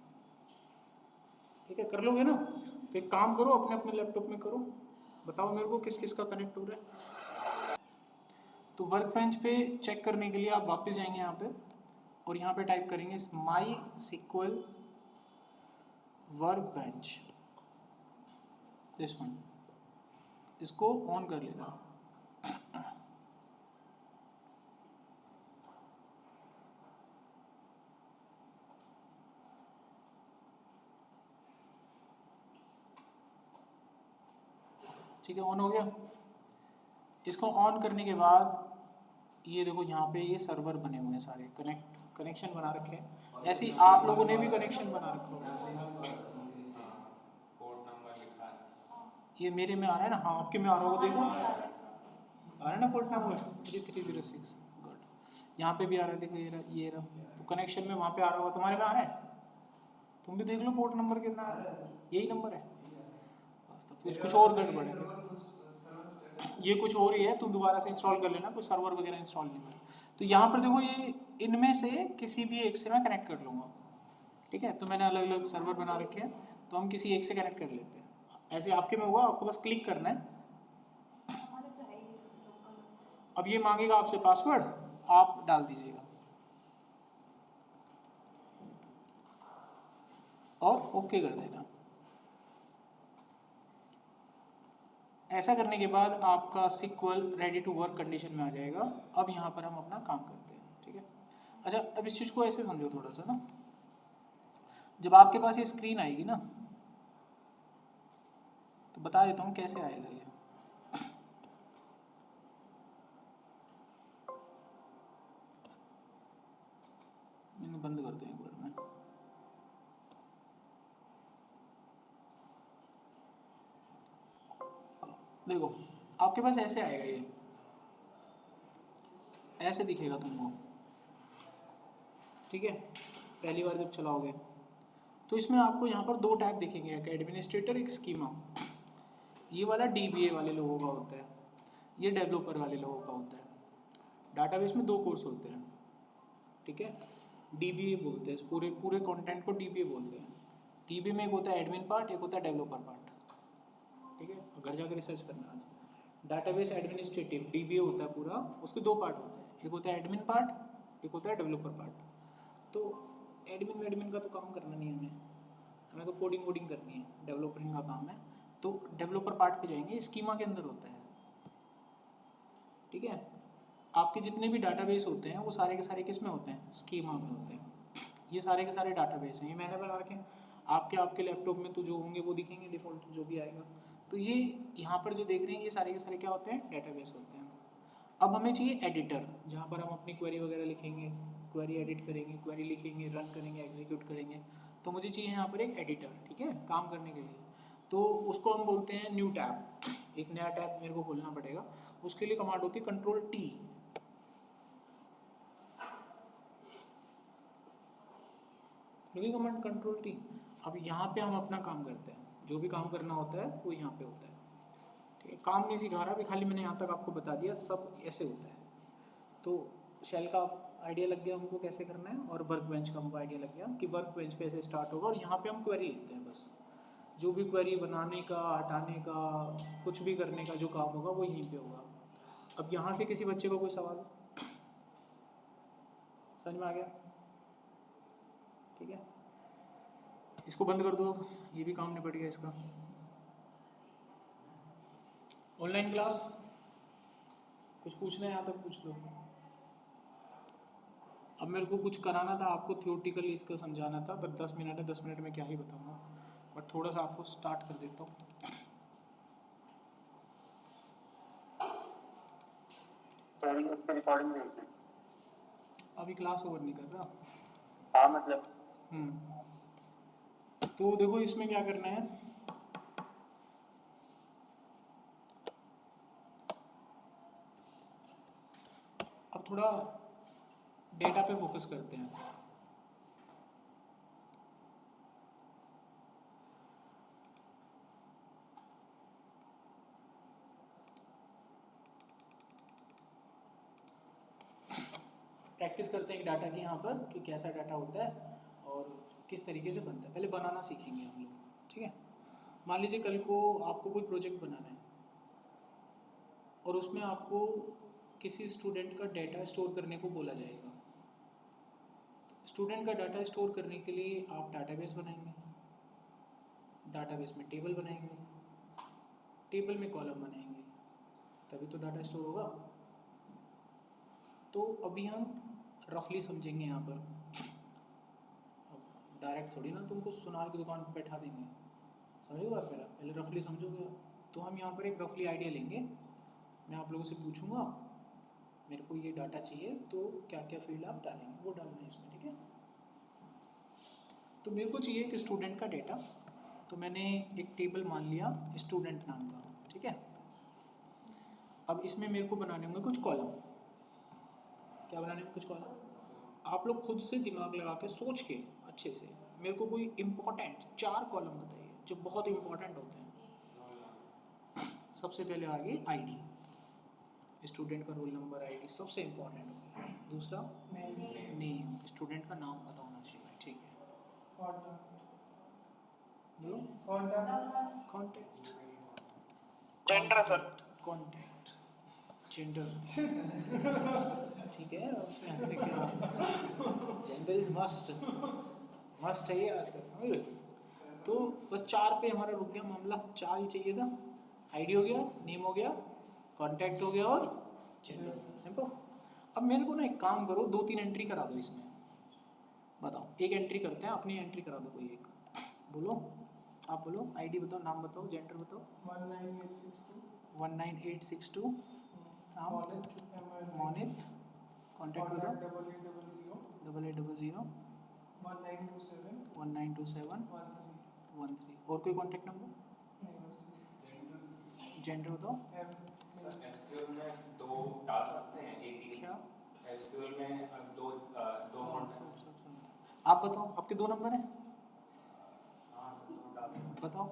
ठीक है, कर लोगे ना। तो एक काम करो, अपने अपने लैपटॉप में करो, बताओ मेरे को किस किस का कनेक्ट हो रहा है। तो वर्क बेंच पे चेक करने के लिए आप वापस जाएंगे यहाँ पे, और यहाँ पे टाइप करेंगे माई SQL work bench, this one, इसको ऑन कर लेना। ठीक है, ऑन हो गया। इसको ऑन करने के बाद ये देखो यहाँ पे ये सर्वर बने हुए हैं सारे, कनेक्शन बना रखे हैं। ऐसे ही आप लोगों ने भी कनेक्शन बना रखा होगा। पोर्ट नंबर लिखा है, ये मेरे में आ रहा है ना, हाँ आपके में आ रहा होगा, देखो आ रहा है ना पोर्ट नंबर 3306, गुड। यहाँ पे भी आ रहा है, देखो ये रहा। तो कनेक्शन में वहाँ पे आ रहा होगा, तुम्हारे में आ रहा है, तुम भी देख लो पोर्ट नंबर कितना आ रहा है, यही नंबर है। कुछ और गड़बड़ है, ये कुछ और ही है, तुम दोबारा से इंस्टॉल कर लेना, कुछ सर्वर वगैरह इंस्टॉल नहीं है। तो यहाँ पर देखो ये इनमें से किसी भी एक से मैं कनेक्ट कर लूँगा, ठीक है। तो मैंने अलग अलग सर्वर बना रखे हैं, तो हम किसी एक से कनेक्ट कर लेते हैं। ऐसे आपके में होगा, आपको बस क्लिक करना है। अब ये मांगेगा आपसे पासवर्ड, आप डाल दीजिएगा और ओके कर देना। ऐसा करने के बाद आपका SQL ready to work condition में आ जाएगा। अब यहाँ पर हम अपना काम करते हैं, ठीक है। अच्छा, अब इस चीज़ को ऐसे समझो थोड़ा सा ना, जब आपके पास ये स्क्रीन आएगी ना, तो बता देता हूँ कैसे आएगा ये। मैंने बंद कर दिया एक बार में। देखो आपके पास ऐसे आएगा, ये ऐसे दिखेगा तुमको, ठीक है। पहली बार जब चलाओगे तो इसमें आपको यहाँ पर 2 टैब दिखेंगे, एक एडमिनिस्ट्रेटर, एक स्कीमा। ये वाला DBA वाले लोगों का होता है, ये डेवलपर वाले लोगों का होता है। डाटाबेस में 2 कोर्स होते हैं, ठीक है। DBA बोलते हैं, पूरे पूरे कंटेंट को DBA बोलते हैं। DBA में एक होता है एडमिन पार्ट, एक होता है डेवलपर पार्ट, ठीक है। घर जाकर रिसर्च करना आज। डाटाबेस एडमिनिस्ट्रेटिव DBA होता है पूरा, उसके 2 पार्ट होते हैं, एक होता है एडमिन पार्ट, एक होता है डेवलपर पार्ट। तो एडमिन का तो काम करना नहीं है, हमें तो कोडिंग वोडिंग करनी है, डेवलपरिंग का काम है। तो डेवलपर पार्ट पे जाएंगे, स्कीमा के अंदर होता है, ठीक है। आपके जितने भी डाटाबेस होते हैं वो सारे के सारे किस में होते हैं, स्कीमा में होते हैं। ये सारे के सारे डाटाबेस हैं, ये मैंने बना रखे हैं। आपके लैपटॉप में तो जो होंगे वो दिखेंगे डिफ़ॉल्ट, जो भी आएगा। तो ये यहाँ पर जो देख रहे हैं ये सारे के सारे क्या होते हैं, डेटाबेस होते हैं। अब हमें चाहिए एडिटर, जहाँ पर हम अपनी क्वेरी वगैरह लिखेंगे, क्वेरी एडिट करेंगे, क्वेरी लिखेंगे, रन करेंगे, एग्जीक्यूट करेंगे। तो मुझे चाहिए यहाँ पर एक एडिटर, ठीक है, काम करने के लिए। तो उसको हम बोलते हैं न्यू टैब, एक नया टैब मेरे को खोलना पड़ेगा। उसके लिए कमांड होती है Ctrl+T, लुकी कमांड कंट्रोल टी। अब यहाँ पे हम अपना काम करते हैं, जो भी काम करना होता है वो यहाँ पे होता है, ठीक है। काम नहीं सिखा रहा अभी, खाली मैंने यहाँ तक आपको बता दिया, सब ऐसे होता है। तो शेल का आइडिया लग गया हमको कैसे करना है, और वर्क बेंच का हमको आइडिया लग गया कि वर्क बेंच पे ऐसे स्टार्ट होगा, और यहाँ पे हम क्वेरी लिखते हैं बस। जो भी क्वेरी बनाने का, हटाने का, कुछ भी करने का जो काम होगा वो यहीं पे होगा। अब यहाँ से किसी बच्चे को कोई सवाल समझ में आ गया? ठीक है, इसको बंद कर दो, अब ये भी काम निपट गया इसका। ऑनलाइन क्लास कुछ पूछना है यहाँ तक पूछ लो। अब मेरे को कुछ कराना था आपको, थियोरटिकली इसको समझाना था, पर 10 मिनट है, 10 मिनट में क्या ही बताऊंगा, बट थोड़ा सा आपको स्टार्ट कर देता हूँ। रिकॉर्डिंग भेज दें। अभी क्लास ओवर नहीं कर रहा। हाँ मतलब तो देखो इसमें क्या करना है, अब थोड़ा डेटा पे फोकस करते हैं। प्रैक्टिस करते हैं डाटा की यहाँ पर कि कैसा डाटा होता है और किस तरीके से बनता है। पहले बनाना सीखेंगे हम लोग, ठीक है। मान लीजिए कल को आपको कोई प्रोजेक्ट बनाना है और उसमें आपको किसी स्टूडेंट का डाटा स्टोर करने को बोला जाएगा। स्टूडेंट का डाटा स्टोर करने के लिए आप डाटाबेस बनाएंगे, डाटाबेस में टेबल बनाएंगे, टेबल में कॉलम बनाएंगे, तभी तो डाटा स्टोर होगा। तो अभी हम रफली समझेंगे यहाँ पर, अब डायरेक्ट थोड़ी ना तुमको सुनार की दुकान पर बैठा देंगे, समझो बात मेरा, पहले रफली समझोगे। तो हम यहाँ पर एक रफली आइडिया लेंगे, मैं आप लोगों से पूछूंगा मेरे को ये डाटा चाहिए तो क्या क्या फील्ड आप डालेंगे, वो डालना है इसमें, ठीक है। तो मेरे को चाहिए कि स्टूडेंट का डेटा, तो मैंने एक टेबल मान लिया स्टूडेंट नाम का, ठीक है। अब इसमें मेरे को बनाने होंगे कुछ कॉलम। क्या बनाने होंगे? कुछ कॉलम। आप लोग खुद से दिमाग लगा के सोच के अच्छे से मेरे को कोई इम्पोर्टेंट 4 कॉलम बताइए जो बहुत इम्पोर्टेंट होते हैं। सबसे पहले आ गई आईडी, स्टूडेंट का रोल नंबर, आईडी सबसे इम्पोर्टेंट होता है। दूसरा नेम, स्टूडेंट का नाम पता होना चाहिए, ठीक है। Contact, gender sir, contact, gender, ठीक है। उसमें हंसने क्या, जेंडर इज मस्ट, मस्ट है ये आजकल, समझ लो। तो बस 4 पे हमारा रुक गया मामला, 4 ही चाहिए था। आईडी हो गया, नेम हो गया, कॉन्टैक्ट हो गया और जेंडर, सिंपल। अब मेरे को ना एक काम करो, 2-3 एंट्री करा दो इसमें, बताओ। एक एंट्री करते हैं, अपनी एंट्री करा दो कोई एक, बोलो आप बोलो, आईडी बताओ, नाम बताओ, जेंडर बताओ। 19862 नाम मोनित, कॉन्टैक्ट बताओ 8800 1927 13। और कोई कॉन्टैक्ट नंबर? जेंडर बताओ। एसक्यूएल में 2 डाल सकते हैं, एक ही क्या? एसक्यूएल में 2 मोड। आप बताओ, आपके 2 नंबर हैं, हाँ डाल बताओ।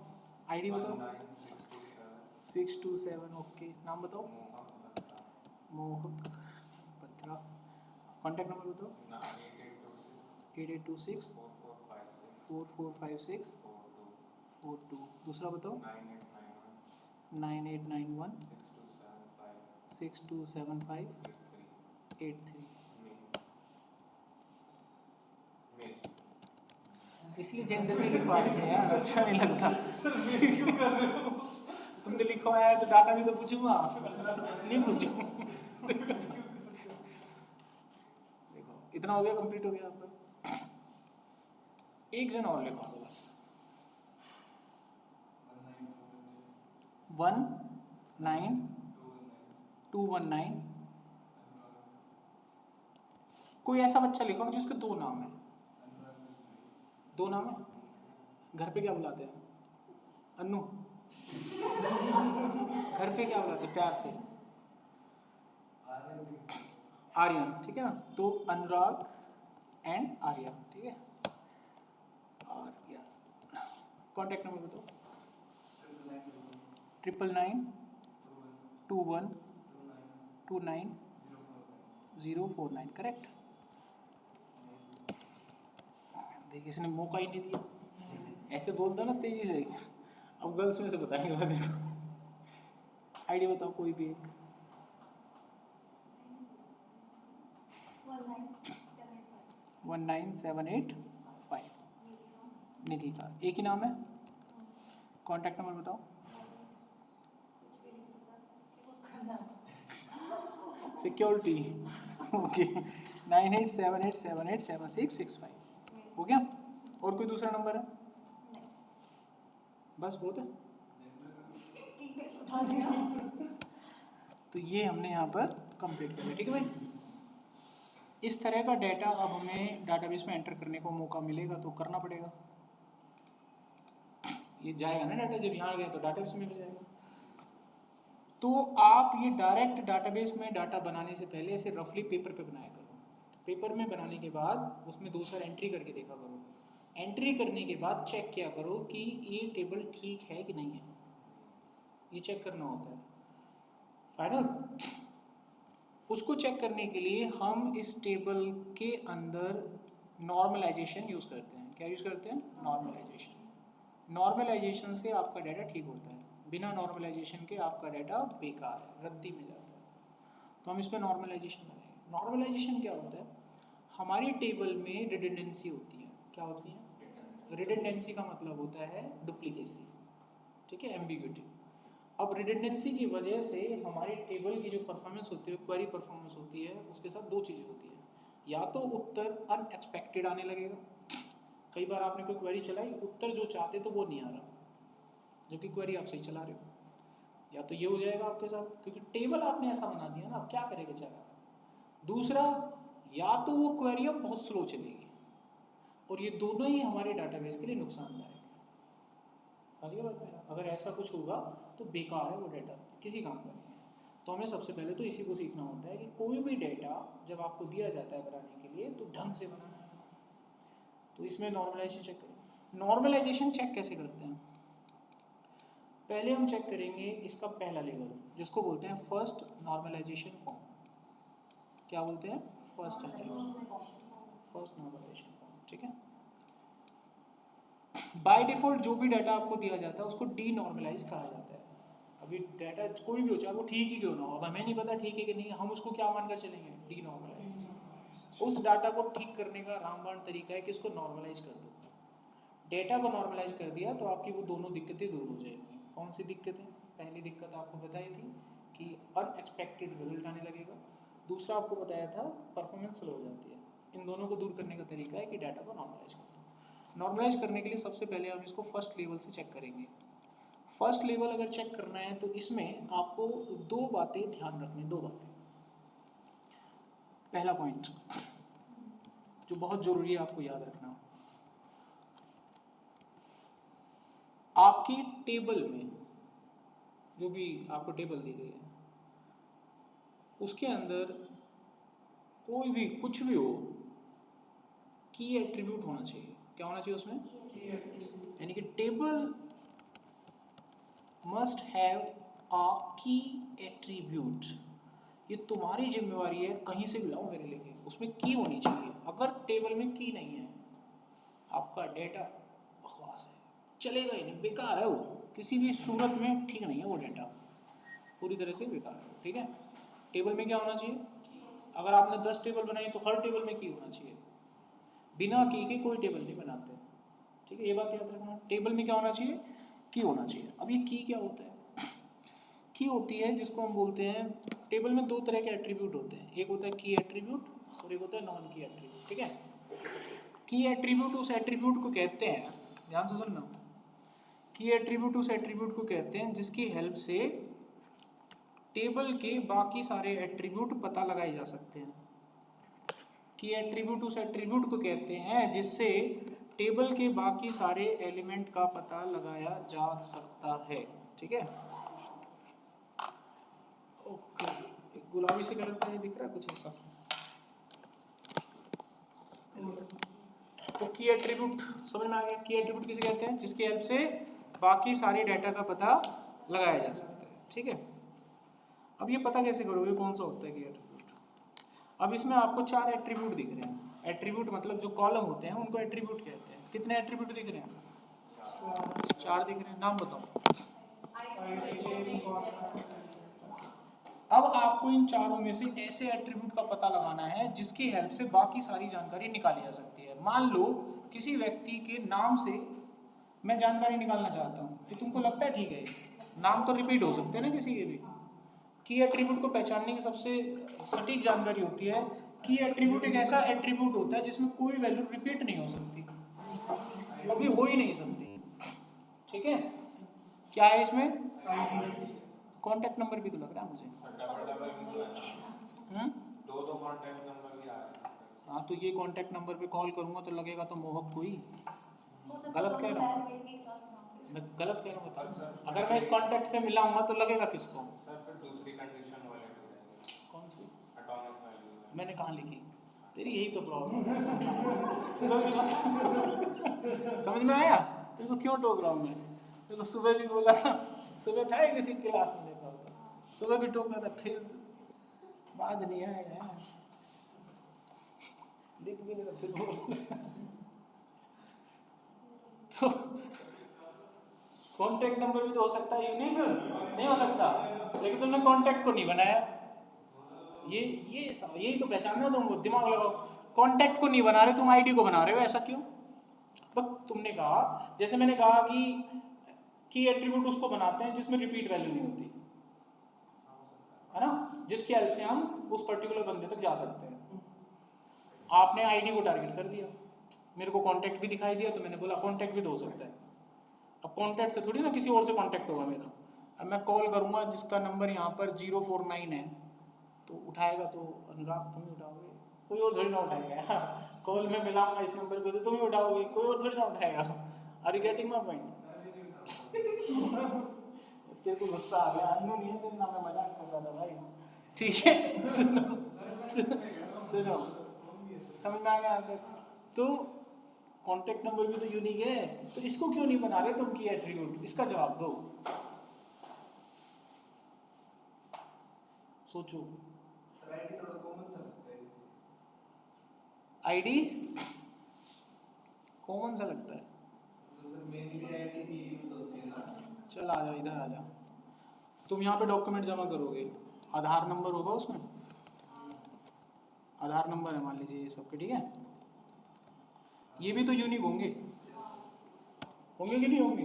आईडी बताओ। 19627 627, ओके। नाम बताओ। मोहक बत्रा। कॉन्टैक्ट नंबर बताओ। 8826 4456 42। दूसरा बताओ। 9891 6275 83। इसलिए जेंडर नहीं लिखवा रहे थे यार, अच्छा नहीं लगता। तुमने लिखवाया है तो डाटा भी तो पूछूंगा, नहीं पूछूंगा। देखो इतना हो गया, कंप्लीट हो गया आपका। एक जन और लिखवा दो बस। 19219। कोई ऐसा बच्चा लिखो जिसके 2 नाम है। 2 नाम है, घर पे क्या बुलाते हैं? अन्नू। घर पे क्या बुलाते हैं प्यार से? आर्यन, ठीक है ना। तो अनुराग एंड आर्यन, ठीक है। आर या कॉन्टैक्ट नंबर बताओ। 999129 करेक्ट। देखिए इसने मौका ही नहीं दिया, ऐसे बोलता ना तेजी से। अब गर्ल्स में से बताएंगे मैं देखो। आईडी बताओ कोई भी एक। 19785 निधि का एक ही नाम है। कॉन्टैक्ट नंबर बताओ। सिक्योरिटी ओके 9878787665 हो गया। और कोई दूसरा नंबर है? बस बहुत है। तो ये हमने यहाँ पर कंप्लीट कर लिया, ठीक है भाई। इस तरह का डाटा अब हमें डाटाबेस में एंटर करने को मौका मिलेगा तो करना पड़ेगा। ये जाएगा ना डाटा, जब यहाँ गया तो डाटाबेस में भी जाएगा। तो आप ये डायरेक्ट डाटाबेस में डाटा बनाने से पहले इसे रफली पेपर पे बनाया करो। पेपर में बनाने के बाद उसमें 2 बार एंट्री करके देखा करो। एंट्री करने के बाद चेक किया करो कि ये टेबल ठीक है कि नहीं है, ये चेक करना होता है फाइनल। उसको चेक करने के लिए हम इस टेबल के अंदर नॉर्मलाइजेशन यूज़ करते हैं। क्या यूज़ करते हैं? नॉर्मलाइजेशन। नॉर्मलाइजेशन से आपका डाटा ठीक होता है, बिना नॉर्मलाइजेशन के आपका डाटा बेकार है, रद्दी में जाता है। तो हम इसमें नॉर्मलाइजेशन बनाएंगे। नॉर्मलाइजेशन क्या होता है? हमारी टेबल में रिडंडेंसी होती है। क्या होती है? रिडंडेंसी का मतलब होता है डुप्लीकेसी, ठीक है, एम्बिग्युइटी। अब रिडंडेंसी की वजह से हमारी टेबल की जो परफॉर्मेंस होती है, क्वेरी परफॉर्मेंस होती है, उसके साथ 2 चीज़ें होती है। या तो उत्तर अनएक्सपेक्टेड आने लगेगा। कई बार आपने कोई क्वेरी चलाई, उत्तर जो चाहते तो वो नहीं आ रहा, जो कि क्वेरी आप सही चला रहे हो। या तो ये हो जाएगा आपके साथ, क्योंकि टेबल आपने ऐसा बना दिया ना, अब क्या करेगा चला। दूसरा, या तो वो क्वेरी अब बहुत स्लो चलेगी, और ये दोनों ही हमारे डाटाबेस के लिए नुकसानदायक है। समझिए बात मेरा? अगर ऐसा कुछ होगा तो बेकार है वो डाटा, किसी काम का नहीं है। तो हमें सबसे पहले तो इसी को सीखना होता है कि कोई भी डाटा जब आपको दिया जाता है बनाने के लिए तो ढंग से बनाना है। तो इसमें नॉर्मलाइजेशन चेक करें। नॉर्मलाइजेशन चेक कैसे करते हैं? पहले हम चेक करेंगे इसका पहला लेवल, जिसको बोलते हैं फर्स्ट नॉर्मलाइजेशन फॉर्म। क्या बोलते हैं? फर्स्ट नॉर्मलाइजेशन फॉर्म, ठीक है। बाय डिफॉल्ट जो भी डाटा आपको दिया जाता है उसको डीनॉर्मलाइज कहा जाता है। अभी डाटा कोई भी हो, चाहे वो ठीक ही क्यों ना हो, अब हमें नहीं पता ठीक है कि नहीं, हम उसको क्या मानकर चलेंगे? डीनॉर्मलाइज। उस डाटा को ठीक करने का रामबाण तरीका है कि उसको नॉर्मलाइज कर दो। डेटा को नॉर्मलाइज कर दिया तो आपकी वो दोनों दिक्कतें दूर हो जाएंगी। कौन सी दिक्कतें? पहली दिक्कत आपको बताई थी कि अनएक्सपेक्टेड रिजल्ट आने लगेगा। दूसरा आपको बताया था परफॉर्मेंस स्लो हो जाती है। इन दोनों को दूर करने का तरीका है कि डाटा को नॉर्मलाइज कर दो। नॉर्मलाइज करने के लिए सबसे पहले हम इसको फर्स्ट लेवल से चेक करेंगे। फर्स्ट लेवल अगर चेक करना है तो इसमें आपको 2 बातें ध्यान रखनी, 2 बातें। पहला पॉइंट जो बहुत जरूरी है आपको याद रखना, आपकी टेबल में जो भी आपको टेबल दी गई है उसके अंदर कोई भी कुछ भी हो, की एट्रीब्यूट होना चाहिए। क्या होना चाहिए उसमें? यानी कि टेबल मस्ट हैव अ की एट्रीब्यूट। ये तुम्हारी जिम्मेवारी है, कहीं से भी लाओ मेरे लिए, उसमें की होनी चाहिए। अगर टेबल में की नहीं है, आपका डेटा बकवास है, चलेगा ही नहीं, बेकार है वो, किसी भी सूरत में ठीक नहीं है वो डेटा, पूरी तरह से बेकार है, ठीक है। टेबल में क्या होना चाहिए? अगर आपने 10 टेबल बनाई तो हर टेबल में की होना चाहिए। बिना की के कोई टेबल नहीं बनाते, ठीक है, ये बात याद रखना। टेबल में क्या होना चाहिए? की होना चाहिए। अब ये की क्या होता है? की होती है जिसको हम बोलते हैं, टेबल में 2 तरह के एट्रीब्यूट होते हैं, एक होता है की एट्रीब्यूट और एक होता है नॉन की एट्रीब्यूट, ठीक है। की एट्रीब्यूट उस एट्रीब्यूट को कहते हैं, ध्यान से सुनना, की एट्रीब्यूट उस एट्रीब्यूट को कहते हैं जिसकी हेल्प से टेबल के बाकी सारे एट्रीब्यूट पता लगाए जा सकते हैं। की एट्रीब्यूट उस एट्रीब्यूट को कहते हैं जिससे टेबल के बाकी सारे एलिमेंट का पता लगाया जा सकता है, ठीक है। ओके, एक गुलाबी से कलर का दिख रहा है कुछ ऐसा। ओके, की एट्रीब्यूट समझ में आ गया। की एट्रीब्यूट किसे कहते हैं? जिसकी हेल्प से बाकी सारी डाटा का पता लगाया जा सकता है। ठीक है, अब ये पता कैसे करोगे कौन सा होता है की एट्रीब्यूट? अब इसमें आपको 4 एट्रीब्यूट दिख रहे हैं। एट्रीब्यूट मतलब जो कॉलम होते हैं उनको एट्रीब्यूट कहते हैं। कितने एट्रीब्यूट दिख रहे हैं? 4 दिख रहे हैं। नाम बताओ। अब आपको इन चारों में से ऐसे एट्रीब्यूट का पता लगाना है जिसकी हेल्प से बाकी सारी जानकारी निकाली जा सकती है। मान लो किसी व्यक्ति के नाम से मैं जानकारी निकालना चाहता हूँ, तो तुमको लगता है ठीक है, नाम तो रिपीट हो सकते हैं ना किसी के भी। की एट्रीब्यूट को पहचानने की सबसे सटीक जानकारी होती है की एट्रीब्यूट एक ऐसा एट्रीब्यूट होता है जिसमें कोई वैल्यू रिपीट नहीं हो सकती, कभी हो ही नहीं सकती। ठीक है, क्या है इसमें? कॉन्टैक्ट नंबर भी तो लग रहा है मुझे। दो कॉन्टैक्ट नंबर भी आ रहे हैं। हाँ, तो ये कॉन्टैक्ट नंबर पे कॉल करूंगा तो लगेगा तो मोहक कोई। गलत कह रहा हूँ मैं, गलत कह रहा हूँ। अगर मैं इस कॉन्टैक्ट पे मिला हूँ तो लगेगा किसको? सर फिर दूसरी कंडीशन वाले हो जाएंगे। कौन सी? एटॉमिक वैल्यू मैंने कहाँ लिखी? तेरी यही तो प्रॉब्लम। समझ में आया? तेरे को क्यों टोक रहा हूँ मैं? तेरे को सुबह भी बोला था, सुबह था किसी क्लास में देखा होगा, सुबह भी टोका था, फिर बाज नहीं आएगा, लिख भी नहीं, फिर बोल। तो कॉन्टैक्ट नंबर भी तो हो सकता है यूनिक, नहीं हो सकता, लेकिन तुमने कॉन्टैक्ट को नहीं बनाया। यही तो पहचानना तुमको, दिमाग लगाओ। कॉन्टैक्ट को नहीं बना रहे तुम, आईडी को बना रहे हो, ऐसा क्यों? बस तुमने कहा, जैसे मैंने कहा कि एट्रीब्यूट उसको बनाते हैं जिसमें रिपीट वैल्यू नहीं होती है ना, जिसकी हेल्प से हम उस पर्टिकुलर बंदे तक जा सकते हैं। आपने आईडी को टारगेट कर दिया, मेरे को कॉन्टैक्ट भी दिखाई दिया, तो मैंने बोला कॉन्टैक्ट भी तो हो सकता है। अब कॉन्टैक्ट से थोड़ी ना किसी और से कॉन्टैक्ट होगा मेरा। अब मैं कॉल करूंगा जिसका नंबर यहाँ पर 049 है, तो उठाएगा तो अनुराग तुम ही उठाओगे, कोई और थोड़ी ना उठाएगा। कॉल में मिलाऊंगा इस नंबर पे तो तुम ही उठाओगे, कोई और थोड़ी ना उठाएगा। Are you getting my point? तेरे को गुस्सा आ गया? अन्नू नहीं है तेरे नाम, मैं मजाक कर रहा था भाई। ठीक है, सुनो, समझ में आ गया? तो कॉन्टैक्ट नंबर भी तो यूनिक है, तो इसको क्यों नहीं बना रहे तुम की एट्रीब्यूट? इसका जवाब दो, सोचो। आईडी थोड़ा कॉमन सा लगता है। आईडी कॉमन सा लगता है, तो सर मेनली आईडी भी यूज होती है ना। चल आ जाओ, इधर आ जाओ। तुम यहाँ पे डॉक्यूमेंट जमा करोगे, आधार नंबर होगा उसमें, आधार नंबर है मान लीजिए ये सबके, ठीक है? ये भी तो यूनिक होंगे, होंगे कि नहीं होंगे?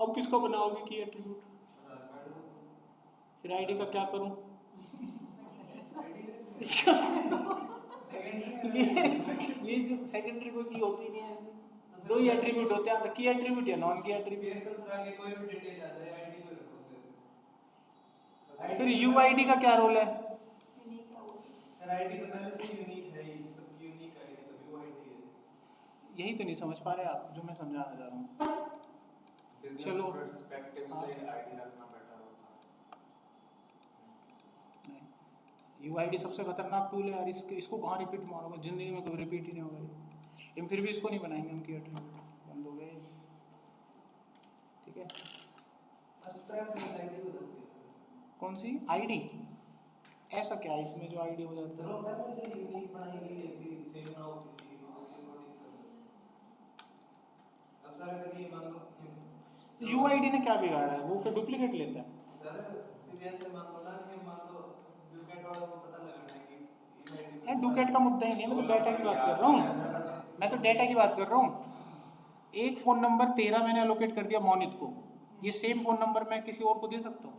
अब किसका बनाओगे की एट्रीब्यूट? फिर आईडी का क्या करूं? ये जो सेकेंडरी कोई की होती नहीं है, ऐसे दो ही एट्रीब्यूट होते हैं, की एट्रीब्यूट या नॉन की एट्रीब्यूट। तो सर आगे कोई भी डिटेल आ जाए आईडी पे रखोगे। फिर यूआईडी का क्या रोल है? सर आईडी तो पहले से यूनिक है ही, सबकी यूनिक आईडी तो यूआईडी है। यही तो नहीं समझ पा रहे आप जो मैं समझाना चाह रहा हूँ। चलो, पर्सपेक्टिव से आईडी रखना बेटर होता है। यूआईडी सबसे खतरनाक टूल है यार, इसको कहाँ रिपीट मारोगे? जिंदगी में कभी रिपीट ही नहीं होगा। लेकिन फिर भी इसको नहीं बनाएंगे हम की एट्रीब्यूट, बंद हो गए। ठीक है, प्रेफरेंस आईडी हो जाती है। कौन सी आईडी? ऐसा क्या है इसमें जो आईडी हो जाती सर है? वो पहले से यूनिक बनाई गई है कि सेम ना हो किसी उसके अकॉर्डिंग सर। अब सर अगर ये मान लो यूआईडी ने क्या बिगाड़ा है? वो क्या डुप्लीकेट लेता है? सर फिर ऐसे मान लो ना कि मान लो डुप्लीकेट वाला को पता लगाना है कि इस आईडी यार डुप्लीकेट का मुद्दा ही नहीं है, मैं तो डाटा की बात कर रहा हूँ, मैं तो डाटा की बात कर रहा हूँ। एक फ़ोन नंबर तेरा मैंने एलोकेट कर दिया मोनित को, ये सेम फ़ोन नंबर मैं किसी और को दे सकता हूँ,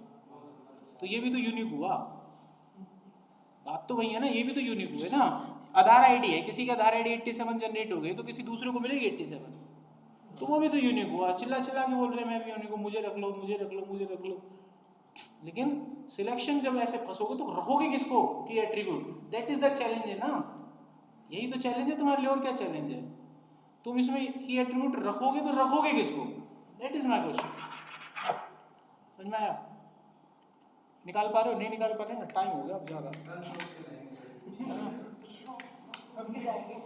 तो ये भी तो यूनिक हुआ। बात तो वही है ना, ये भी तो यूनिक हुए ना। आधार आईडी है, किसी की आधार आईडी 87 जनरेट हो गई तो किसी दूसरे को मिलेगी 87, तो वो भी तो यूनिक हुआ। चिल्ला चिल्ला के बोल रहे मैं भी यूनिक हूँ, मुझे रख लो, मुझे रख लो, मुझे रख लो। लेकिन सिलेक्शन जब ऐसे फंसोगे तो रखोगे किसको की attribute? That is the challenge है ना, यही तो चैलेंज है तुम्हारे लिए, और क्या चैलेंज है? तुम इसमें की एट्रीब्यूट रखोगे तो रखोगे किसको? That is my question. समझ में आया? निकाल पा रहे हो? नहीं निकाल पा रहे ना, टाइम हो गया अब ज़्यादा।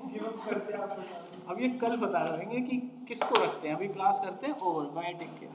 गिव अप करते आप अब ये कल बता रहेंगे कि किसको रखते हैं, अभी क्लास करते हैं ओवर, बाय, टेक केयर।